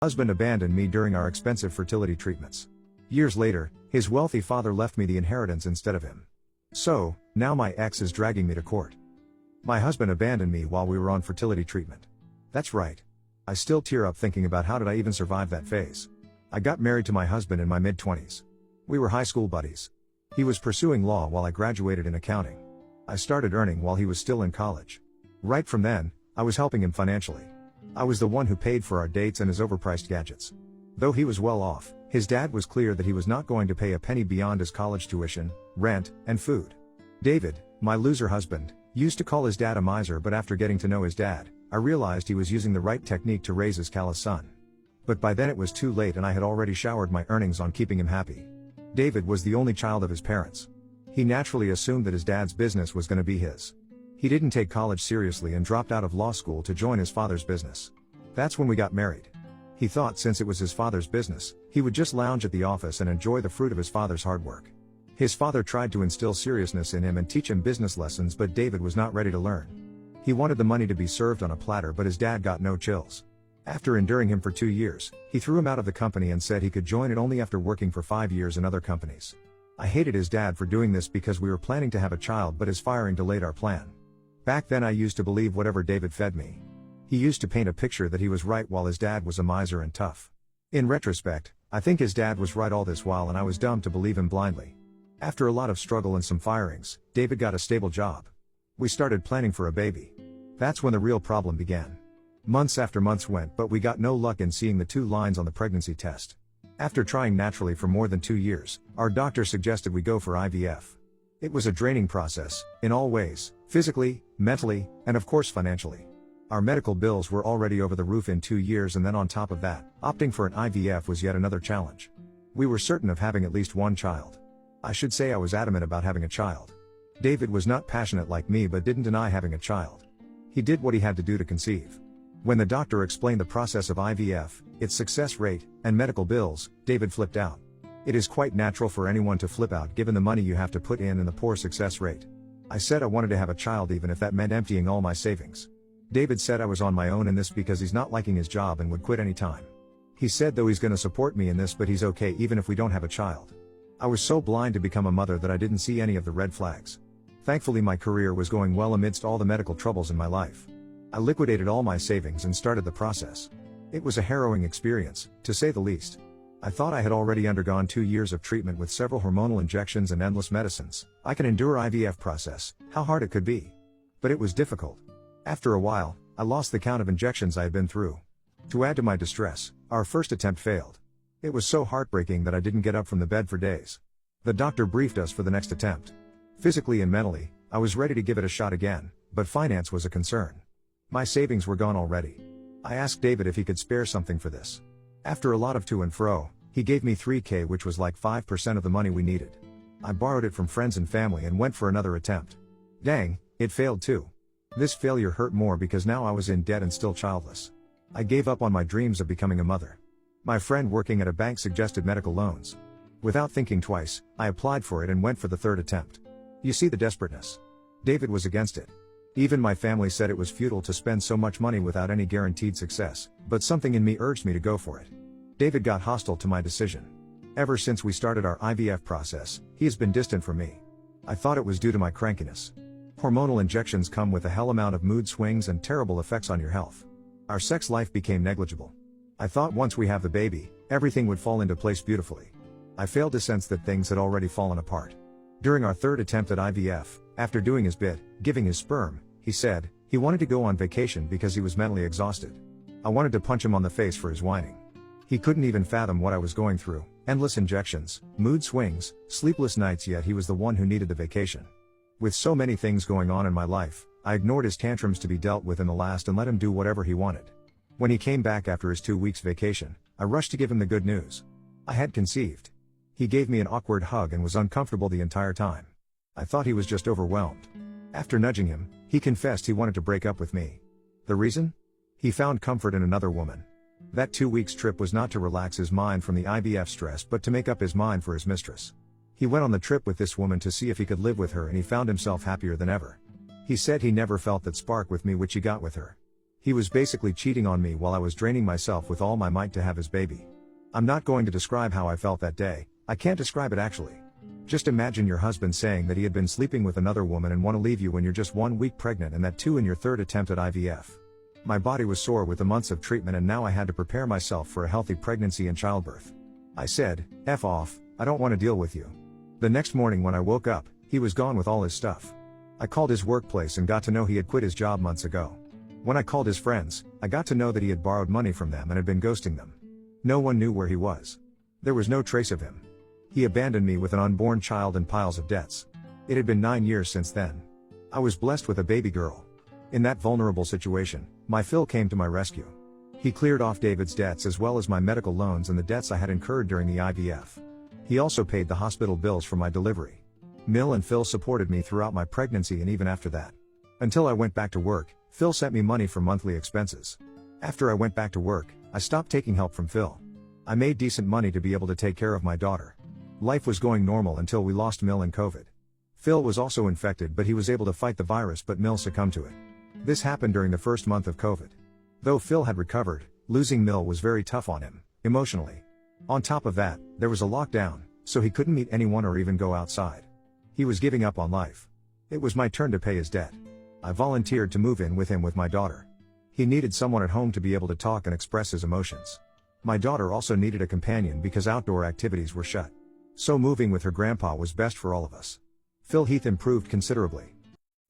Husband abandoned me during our expensive fertility treatments. Years later, his wealthy father left me the inheritance instead of him. So, now my ex is dragging me to court. My husband abandoned me while we were on fertility treatment. That's right. I still tear up thinking about how did I even survive that phase. I got married to my husband in my mid-20s. We were high school buddies. He was pursuing law while I graduated in accounting. I started earning while he was still in college. Right from then, I was helping him financially. I was the one who paid for our dates and his overpriced gadgets. Though he was well off, his dad was clear that he was not going to pay a penny beyond his college tuition, rent, and food. David, my loser husband, used to call his dad a miser, but after getting to know his dad, I realized he was using the right technique to raise his callous son. But by then it was too late and I had already showered my earnings on keeping him happy. David was the only child of his parents. He naturally assumed that his dad's business was going to be his. He didn't take college seriously and dropped out of law school to join his father's business. That's when we got married. He thought since it was his father's business, he would just lounge at the office and enjoy the fruit of his father's hard work. His father tried to instill seriousness in him and teach him business lessons, but David was not ready to learn. He wanted the money to be served on a platter, but his dad got no chills. After enduring him for 2 years, he threw him out of the company and said he could join it only after working for 5 years in other companies. I hated his dad for doing this because we were planning to have a child, but his firing delayed our plan. Back then I used to believe whatever David fed me. He used to paint a picture that he was right while his dad was a miser and tough. In retrospect, I think his dad was right all this while and I was dumb to believe him blindly. After a lot of struggle and some firings, David got a stable job. We started planning for a baby. That's when the real problem began. Months after months went, but we got no luck in seeing the 2 lines on the pregnancy test. After trying naturally for more than 2 years, our doctor suggested we go for IVF. It was a draining process, in all ways, physically, mentally, and of course financially. Our medical bills were already over the roof in 2 years, and then on top of that, opting for an IVF was yet another challenge. We were certain of having at least one child. I should say I was adamant about having a child. David was not passionate like me but didn't deny having a child. He did what he had to do to conceive. When the doctor explained the process of IVF, its success rate, and medical bills, David flipped out. It is quite natural for anyone to flip out given the money you have to put in and the poor success rate. I said I wanted to have a child even if that meant emptying all my savings. David said I was on my own in this because he's not liking his job and would quit any time. He said though he's gonna support me in this, but he's okay even if we don't have a child. I was so blind to become a mother that I didn't see any of the red flags. Thankfully my career was going well amidst all the medical troubles in my life. I liquidated all my savings and started the process. It was a harrowing experience, to say the least. I thought I had already undergone 2 years of treatment with several hormonal injections and endless medicines. I can endure IVF process, how hard it could be. But it was difficult. After a while, I lost the count of injections I had been through. To add to my distress, our first attempt failed. It was so heartbreaking that I didn't get up from the bed for days. The doctor briefed us for the next attempt. Physically and mentally, I was ready to give it a shot again, but finance was a concern. My savings were gone already. I asked David if he could spare something for this. After a lot of to and fro, he gave me $3,000, which was like 5% of the money we needed. I borrowed it from friends and family and went for another attempt. Dang, it failed too. This failure hurt more because now I was in debt and still childless. I gave up on my dreams of becoming a mother. My friend working at a bank suggested medical loans. Without thinking twice, I applied for it and went for the 3rd attempt. You see the desperateness. David was against it. Even my family said it was futile to spend so much money without any guaranteed success, but something in me urged me to go for it. David got hostile to my decision. Ever since we started our IVF process, he has been distant from me. I thought it was due to my crankiness. Hormonal injections come with a hell amount of mood swings and terrible effects on your health. Our sex life became negligible. I thought once we have the baby, everything would fall into place beautifully. I failed to sense that things had already fallen apart. During our 3rd attempt at IVF, after doing his bit, giving his sperm, he said he wanted to go on vacation because he was mentally exhausted. I wanted to punch him on the face for his whining. He couldn't even fathom what I was going through, endless injections, mood swings, sleepless nights, yet he was the one who needed the vacation. With so many things going on in my life, I ignored his tantrums to be dealt with in the last and let him do whatever he wanted. When he came back after his 2 weeks vacation, I rushed to give him the good news. I had conceived. He gave me an awkward hug and was uncomfortable the entire time. I thought he was just overwhelmed. After nudging him, he confessed he wanted to break up with me. The reason? He found comfort in another woman. That 2 weeks trip was not to relax his mind from the IVF stress but to make up his mind for his mistress. He went on the trip with this woman to see if he could live with her, and he found himself happier than ever. He said he never felt that spark with me which he got with her. He was basically cheating on me while I was draining myself with all my might to have his baby. I'm not going to describe how I felt that day, I can't describe it actually. Just imagine your husband saying that he had been sleeping with another woman and want to leave you when you're just 1 week pregnant, and that too in your third attempt at IVF. My body was sore with the months of treatment, and now I had to prepare myself for a healthy pregnancy and childbirth. I said, "F off, I don't want to deal with you." The next morning when I woke up, he was gone with all his stuff. I called his workplace and got to know he had quit his job months ago. When I called his friends, I got to know that he had borrowed money from them and had been ghosting them. No one knew where he was. There was no trace of him. He abandoned me with an unborn child and piles of debts. It had been 9 years since then. I was blessed with a baby girl. In that vulnerable situation, my Phil came to my rescue. He cleared off David's debts as well as my medical loans and the debts I had incurred during the IVF. He also paid the hospital bills for my delivery. Mill and Phil supported me throughout my pregnancy and even after that. Until I went back to work, Phil sent me money for monthly expenses. After I went back to work, I stopped taking help from Phil. I made decent money to be able to take care of my daughter. Life was going normal until we lost Mill in COVID. Phil was also infected, but he was able to fight the virus, but Mill succumbed to it. This happened during the first month of COVID. Though Phil had recovered, losing Mill was very tough on him, emotionally. On top of that, there was a lockdown, so he couldn't meet anyone or even go outside. He was giving up on life. It was my turn to pay his debt. I volunteered to move in with him with my daughter. He needed someone at home to be able to talk and express his emotions. My daughter also needed a companion because outdoor activities were shut. So moving with her grandpa was best for all of us. Phil Heath improved considerably.